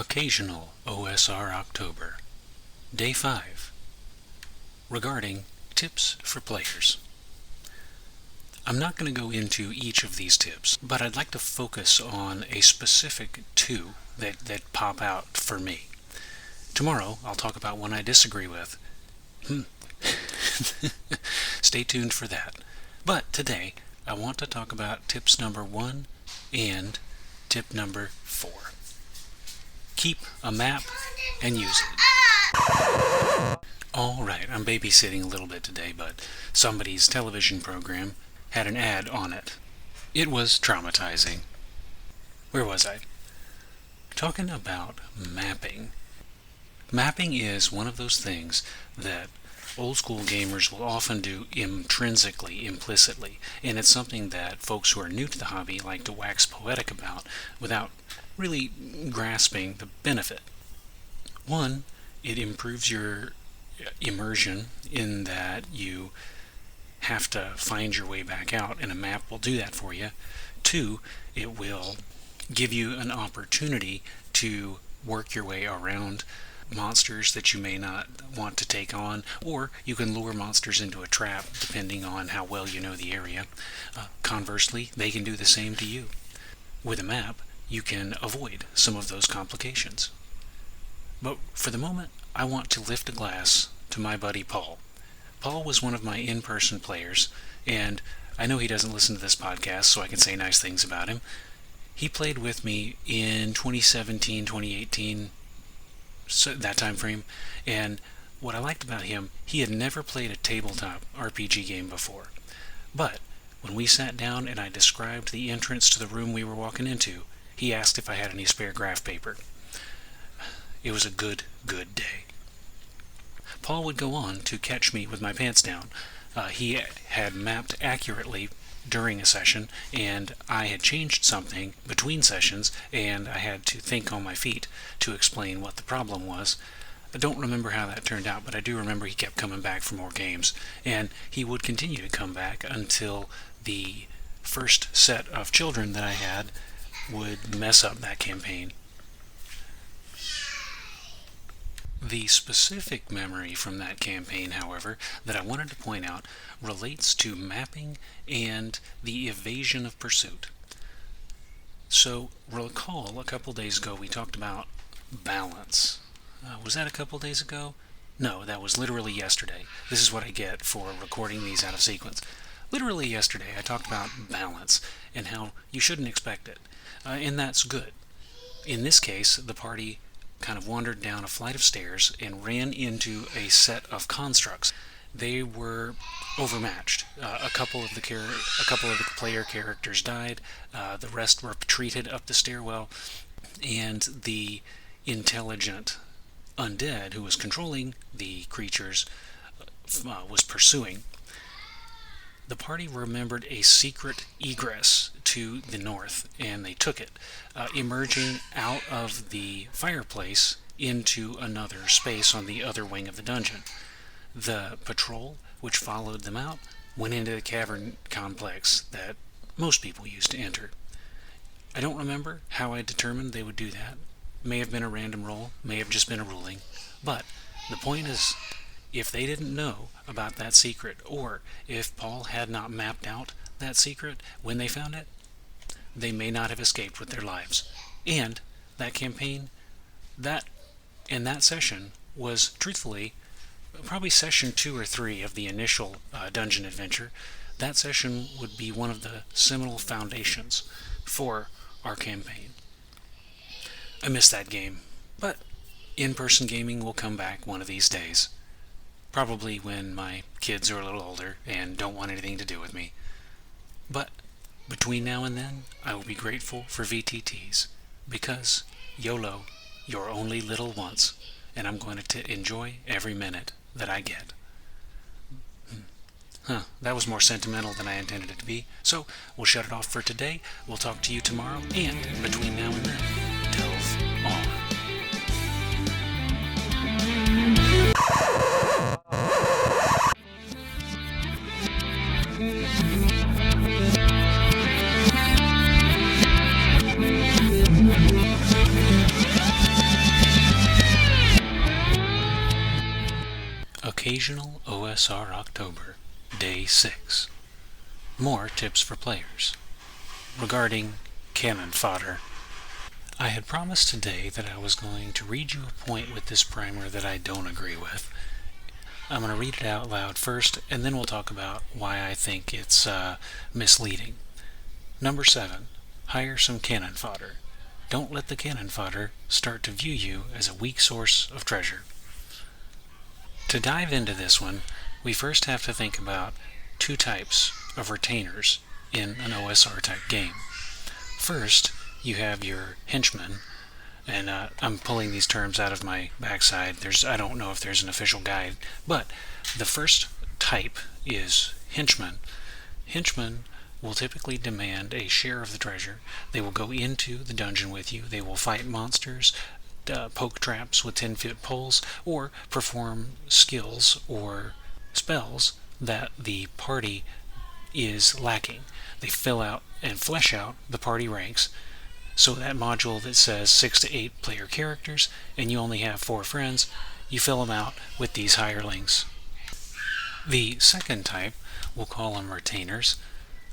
Occasional OSRtober, Day 5, regarding tips for players. I'm not going to go into each of these tips, but I'd like to focus on a specific two that pop out for me. Tomorrow, I'll talk about one I disagree with. Stay tuned for that. But today, I want to talk about tips number 1 and tip number 4. Keep a map and use it. Alright, I'm babysitting a little bit today, but somebody's television program had an ad on it. It was traumatizing. Where was I? Talking about mapping. Mapping is one of those things that old school gamers will often do intrinsically, implicitly, and it's something that folks who are new to the hobby like to wax poetic about without really grasping the benefit. One, it improves your immersion in that you have to find your way back out, and a map will do that for you. 2, it will give you an opportunity to work your way around monsters that you may not want to take on, or you can lure monsters into a trap depending on how well you know the area. Conversely, they can do the same to you. With a map, you can avoid some of those complications. But for the moment, I want to lift a glass to my buddy Paul. Paul was one of my in-person players, and I know he doesn't listen to this podcast, so I can say nice things about him. He played with me in 2017, 2018, so that time frame, and what I liked about him, he had never played a tabletop RPG game before. But when we sat down and I described the entrance to the room we were walking into, he asked if I had any spare graph paper. It was a good day. Paul would go on to catch me with my pants down. He had mapped accurately during a session, and I had changed something between sessions, and I had to think on my feet to explain what the problem was. I don't remember how that turned out, but I do remember he kept coming back for more games, and he would continue to come back until the first set of children that I had would mess up that campaign. The specific memory from that campaign, however, that I wanted to point out relates to mapping and the evasion of pursuit. So, recall a couple days ago we talked about balance. Was that a couple days ago? No, that was literally yesterday. This is what I get for recording these out of sequence. Literally yesterday I talked about balance and how you shouldn't expect it. And that's good. In this case, the party kind of wandered down a flight of stairs and ran into a set of constructs. They were overmatched. A couple of the player characters died. The rest were retreated up the stairwell, and the intelligent undead who was controlling the creatures was pursuing. The party remembered a secret egress to the north, and they took it, emerging out of the fireplace into another space on the other wing of the dungeon. The patrol, which followed them out, went into the cavern complex that most people used to enter. I don't remember how I determined they would do that. May have been a random roll, may have just been a ruling, but the point is, if they didn't know about that secret, or if Paul had not mapped out that secret when they found it, they may not have escaped with their lives. And that campaign, that session was, truthfully, probably session 2 or 3 of the initial dungeon adventure. That session would be one of the seminal foundations for our campaign. I miss that game, but in-person gaming will come back one of these days. Probably when my kids are a little older and don't want anything to do with me. But between now and then, I will be grateful for VTTs, because YOLO, you're only little once, and I'm going to enjoy every minute that I get. That was more sentimental than I intended it to be, so we'll shut it off for today. We'll talk to you tomorrow, and between now and then, delve on. Occasional OSRtober, Day 6. More tips for players. Regarding cannon fodder, I had promised today that I was going to read you a point with this primer that I don't agree with. I'm going to read it out loud first, and then we'll talk about why I think it's misleading. Number 7. Hire some cannon fodder. Don't let the cannon fodder start to view you as a weak source of treasure. To dive into this one, we first have to think about two types of retainers in an OSR type game. First, you have your henchmen, and I'm pulling these terms out of my backside. I don't know if there's an official guide, but the first type is henchmen. Henchmen will typically demand a share of the treasure. They will go into the dungeon with you. They will fight monsters, poke traps with 10-foot poles, or perform skills or spells that the party is lacking. They fill out and flesh out the party ranks. So that module that says 6 to 8 player characters and you only have 4 friends, you fill them out with these hirelings. The second type, we'll call them retainers.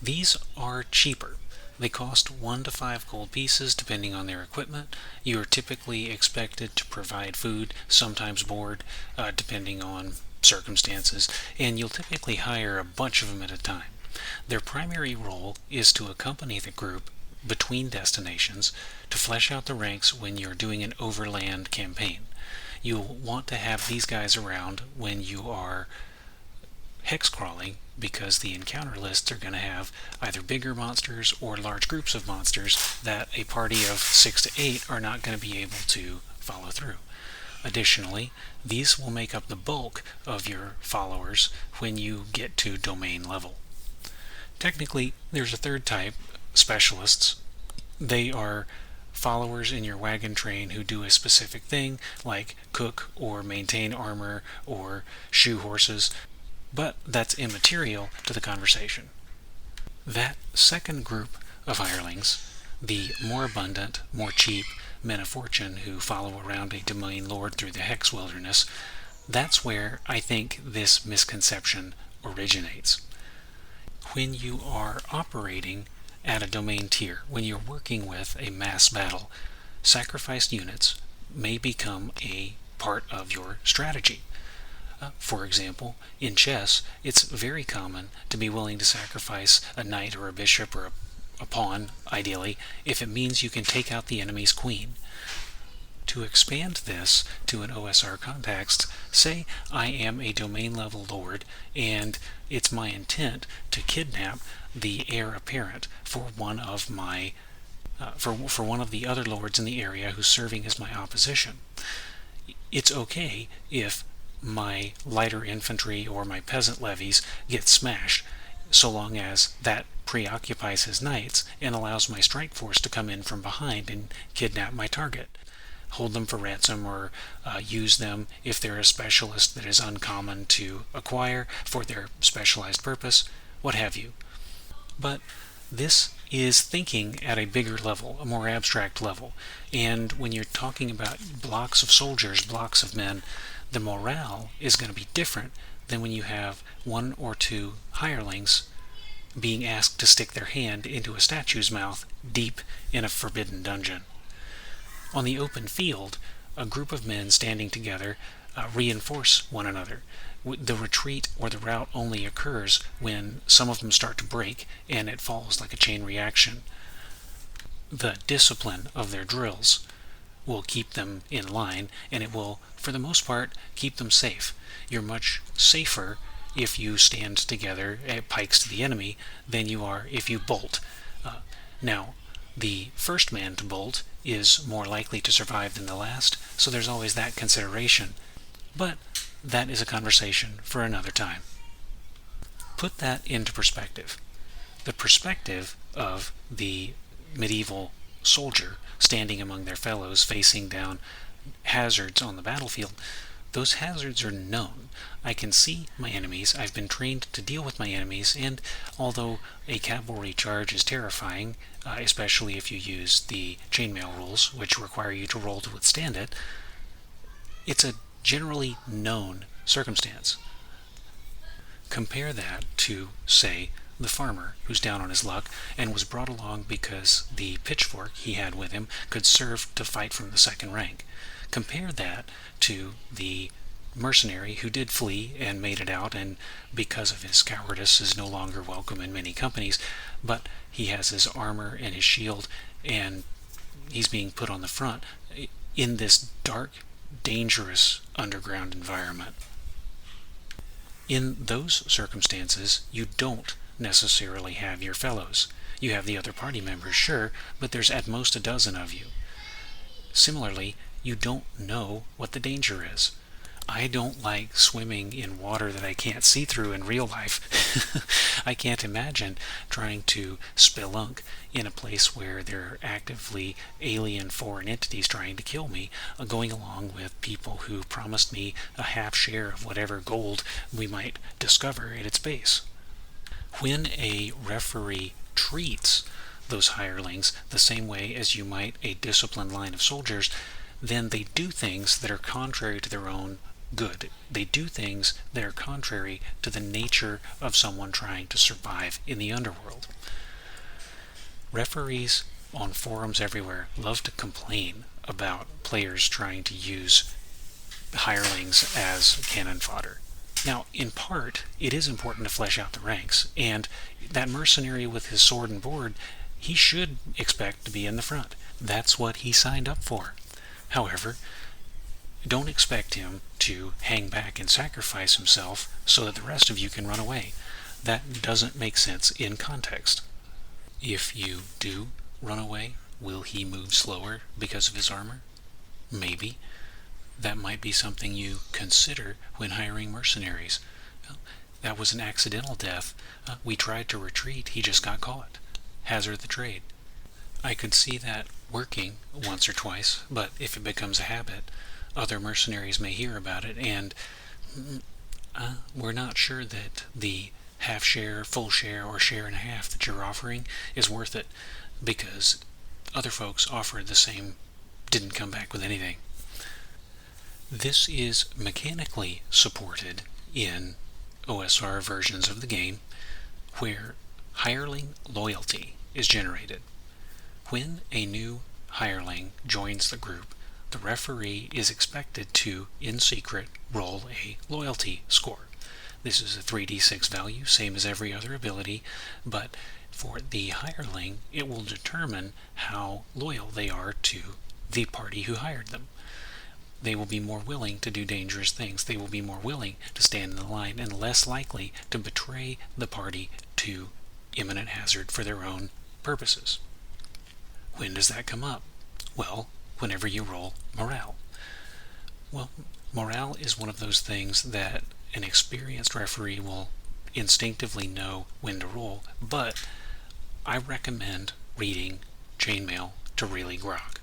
These are cheaper. They cost 1 to 5 gold pieces depending on their equipment. You are typically expected to provide food, sometimes board, depending on circumstances, and you'll typically hire a bunch of them at a time. Their primary role is to accompany the group between destinations to flesh out the ranks when you're doing an overland campaign. You'll want to have these guys around when you are hex crawling, because the encounter lists are going to have either bigger monsters or large groups of monsters that a party of 6 to 8 are not going to be able to follow through. Additionally, these will make up the bulk of your followers when you get to domain level. Technically, there's a third type, specialists. They are followers in your wagon train who do a specific thing, like cook or maintain armor or shoe horses, but that's immaterial to the conversation. That second group of hirelings, the more abundant, more cheap men of fortune who follow around a domain lord through the hex wilderness, that's where I think this misconception originates. When you are operating at a domain tier, when you're working with a mass battle, sacrificed units may become a part of your strategy. For example, in chess, it's very common to be willing to sacrifice a knight or a bishop or a pawn, ideally, if it means you can take out the enemy's queen. To expand this to an OSR context, say I am a domain level lord and it's my intent to kidnap the heir apparent for one of my for one of the other lords in the area who's serving as my opposition. It's okay if my lighter infantry or my peasant levies get smashed, so long as that preoccupies his knights and allows my strike force to come in from behind and kidnap my target. Hold them for ransom or use them if they're a specialist that is uncommon to acquire for their specialized purpose, what have you. But this is thinking at a bigger level, a more abstract level, and when you're talking about blocks of soldiers, blocks of men, the morale is going to be different than when you have 1 or 2 hirelings being asked to stick their hand into a statue's mouth deep in a forbidden dungeon. On the open field, a group of men standing together reinforce one another. The retreat or the rout only occurs when some of them start to break and it falls like a chain reaction. The discipline of their drills will keep them in line, and it will, for the most part, keep them safe. You're much safer if you stand together at pikes to the enemy than you are if you bolt. Now, the first man to bolt is more likely to survive than the last, so there's always that consideration. But that is a conversation for another time. Put that into perspective. The perspective of the medieval soldier standing among their fellows facing down hazards on the battlefield, those hazards are known. I can see my enemies, I've been trained to deal with my enemies, and although a cavalry charge is terrifying, especially if you use the chainmail rules, which require you to roll to withstand it, it's a generally known circumstance. Compare that to, say, the farmer who's down on his luck and was brought along because the pitchfork he had with him could serve to fight from the second rank. Compare that to the mercenary who did flee and made it out, and because of his cowardice is no longer welcome in many companies, but he has his armor and his shield and he's being put on the front in this dark, dangerous underground environment. In those circumstances, you don't necessarily have your fellows. You have the other party members, sure, but there's at most a dozen of you. Similarly, you don't know what the danger is. I don't like swimming in water that I can't see through in real life. I can't imagine trying to spelunk in a place where there are actively alien foreign entities trying to kill me, going along with people who promised me a half share of whatever gold we might discover at its base. When a referee treats those hirelings the same way as you might a disciplined line of soldiers, then they do things that are contrary to their own good. They do things that are contrary to the nature of someone trying to survive in the underworld. Referees on forums everywhere love to complain about players trying to use hirelings as cannon fodder. Now, in part, it is important to flesh out the ranks, and that mercenary with his sword and board, he should expect to be in the front. That's what he signed up for. However, don't expect him to hang back and sacrifice himself so that the rest of you can run away. That doesn't make sense in context. If you do run away, will he move slower because of his armor? Maybe. That might be something you consider when hiring mercenaries. Well, that was an accidental death. We tried to retreat, he just got caught. Hazard the trade. I could see that working once or twice, but if it becomes a habit, other mercenaries may hear about it, and we're not sure that the half share, full share, or share and a half that you're offering is worth it, because other folks offered the same, didn't come back with anything. This is mechanically supported in OSR versions of the game, where hireling loyalty is generated. When a new hireling joins the group, the referee is expected to, in secret, roll a loyalty score. This is a 3d6 value, same as every other ability, but for the hireling, it will determine how loyal they are to the party who hired them. They will be more willing to do dangerous things. They will be more willing to stand in the line and less likely to betray the party to imminent hazard for their own purposes. When does that come up? Well, whenever you roll morale. Well, morale is one of those things that an experienced referee will instinctively know when to roll, but I recommend reading Chainmail to really grok.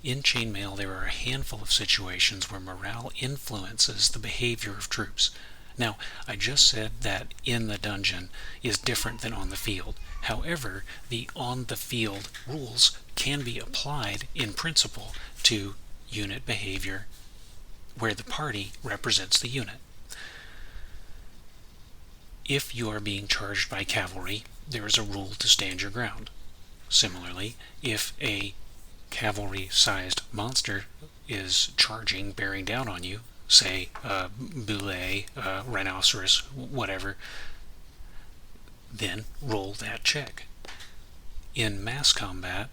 In Chainmail, there are a handful of situations where morale influences the behavior of troops. Now, I just said that in the dungeon is different than on the field. However, the on-the-field rules can be applied in principle to unit behavior where the party represents the unit. If you are being charged by cavalry, there is a rule to stand your ground. Similarly, if a cavalry-sized monster is charging, bearing down on you, say a boule, a rhinoceros, whatever, then roll that check. In mass combat,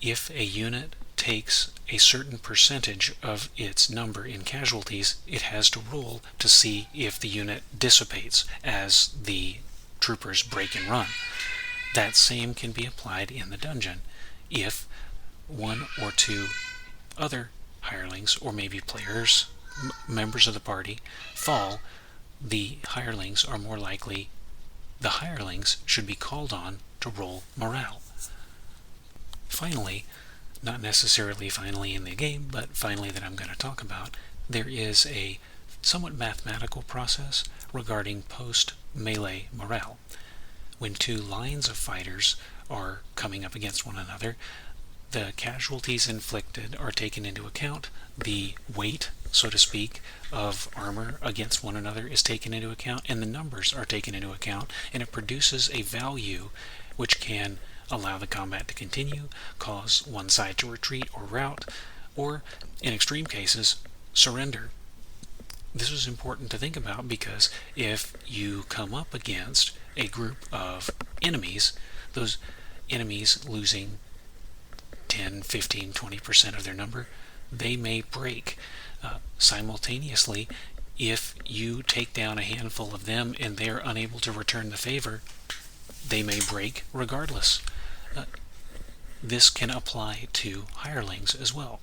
if a unit takes a certain percentage of its number in casualties, it has to roll to see if the unit dissipates as the troopers break and run. That same can be applied in the dungeon. If one or two other hirelings, or maybe players, members of the party, fall, the hirelings are more likely, the hirelings should be called on to roll morale. Finally, not necessarily finally in the game, but finally that I'm going to talk about, there is a somewhat mathematical process regarding post-melee morale. When two lines of fighters are coming up against one another, the casualties inflicted are taken into account, the weight, so to speak, of armor against one another is taken into account, and the numbers are taken into account, and it produces a value which can allow the combat to continue, cause one side to retreat or rout, or, in extreme cases, surrender. This is important to think about because if you come up against a group of enemies, those enemies losing 10, 15, 20% of their number, they may break. Simultaneously, if you take down a handful of them and they're unable to return the favor, they may break regardless. This can apply to hirelings as well.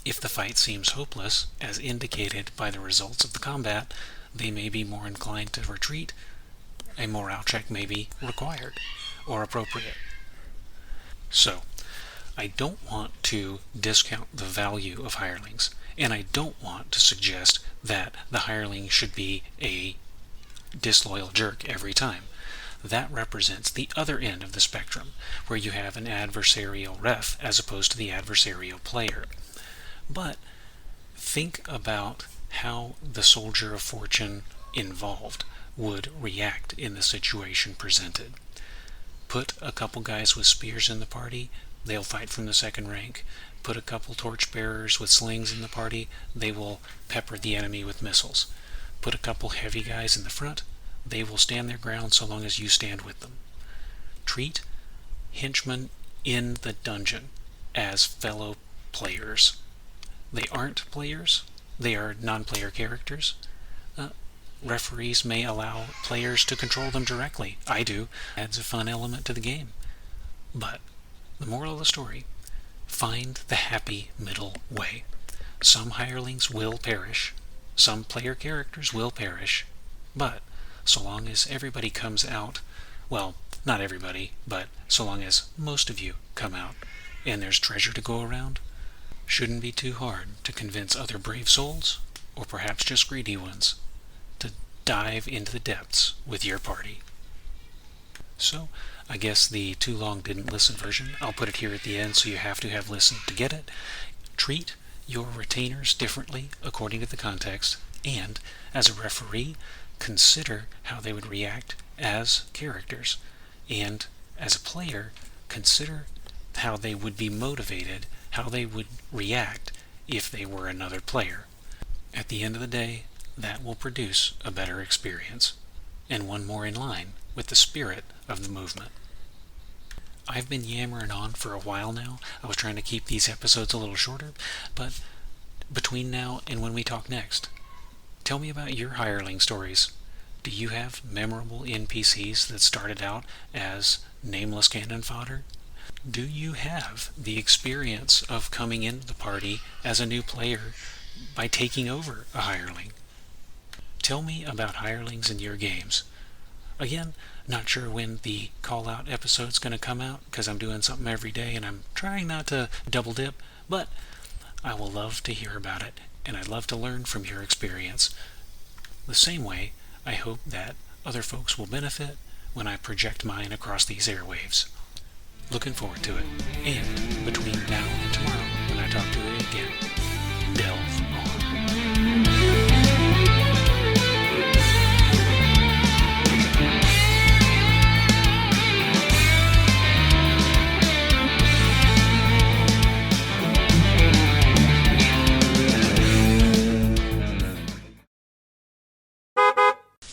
If the fight seems hopeless, as indicated by the results of the combat, they may be more inclined to retreat. A morale check may be required or appropriate. So, I don't want to discount the value of hirelings, and I don't want to suggest that the hireling should be a disloyal jerk every time. That represents the other end of the spectrum, where you have an adversarial ref as opposed to the adversarial player. But think about how the soldier of fortune involved would react in the situation presented. Put a couple guys with spears in the party, they'll fight from the second rank. Put a couple torchbearers with slings in the party, they will pepper the enemy with missiles. Put a couple heavy guys in the front, they will stand their ground so long as you stand with them. Treat henchmen in the dungeon as fellow players. They aren't players, they are non-player characters. Referees may allow players to control them directly. I do. Adds a fun element to the game. But the moral of the story, find the happy middle way. Some hirelings will perish, some player characters will perish, but so long as everybody comes out, well, not everybody, but so long as most of you come out and there's treasure to go around, shouldn't be too hard to convince other brave souls, or perhaps just greedy ones, to dive into the depths with your party. So, I guess the too long didn't listen version, I'll put it here at the end so you have to have listened to get it. Treat your retainers differently according to the context, and as a referee, consider how they would react as characters, and as a player, consider how they would be motivated, how they would react if they were another player. At the end of the day, that will produce a better experience, and one more in line with the spirit of the movement. I've been yammering on for a while now. I was trying to keep these episodes a little shorter, but between now and when we talk next, tell me about your hireling stories. Do you have memorable NPCs that started out as nameless cannon fodder? Do you have the experience of coming into the party as a new player by taking over a hireling? Tell me about hirelings in your games. Again, not sure when the call-out episode's going to come out, because I'm doing something every day and I'm trying not to double dip, but I will love to hear about it, and I'd love to learn from your experience. The same way, I hope that other folks will benefit when I project mine across these airwaves. Looking forward to it. And between now and tomorrow, when I talk to you again, delve on.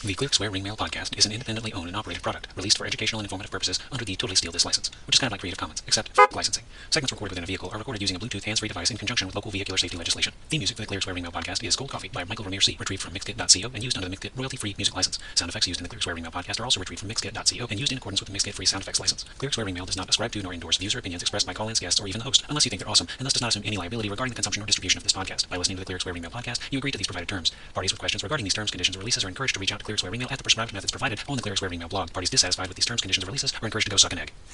The Clear Square Ring Mail Podcast is an independently owned and operated product released for educational and informative purposes under the Totally Steal This license, which is kind of like Creative Commons, except for licensing. Segments recorded within a vehicle are recorded using a Bluetooth hands-free device in conjunction with local vehicular safety legislation. Theme music for the Clear Square Ring Mail Podcast is Gold Coffee by Michael Ramirez C., retrieved from Mixkit.co and used under the Mixkit royalty-free music license. Sound effects used in the Clear Square Ring Mail Podcast are also retrieved from Mixkit.co and used in accordance with the Mixkit free sound effects license. Clear Square Ring Mail does not ascribe to nor endorse views or opinions expressed by call-ins, guests, or even the host, unless you think they're awesome, and thus does not assume any liability regarding the consumption or distribution of this podcast. By listening to the Clear Square Ring Mail Podcast, you agree to these provided terms. Parties with questions regarding these terms, conditions, or releases are encouraged to reach out to Clear Square Ring Mail at the prescribed methods provided on the Clear Square Ring Mail blog. Parties dissatisfied with these terms, conditions, or releases are encouraged to go suck an egg.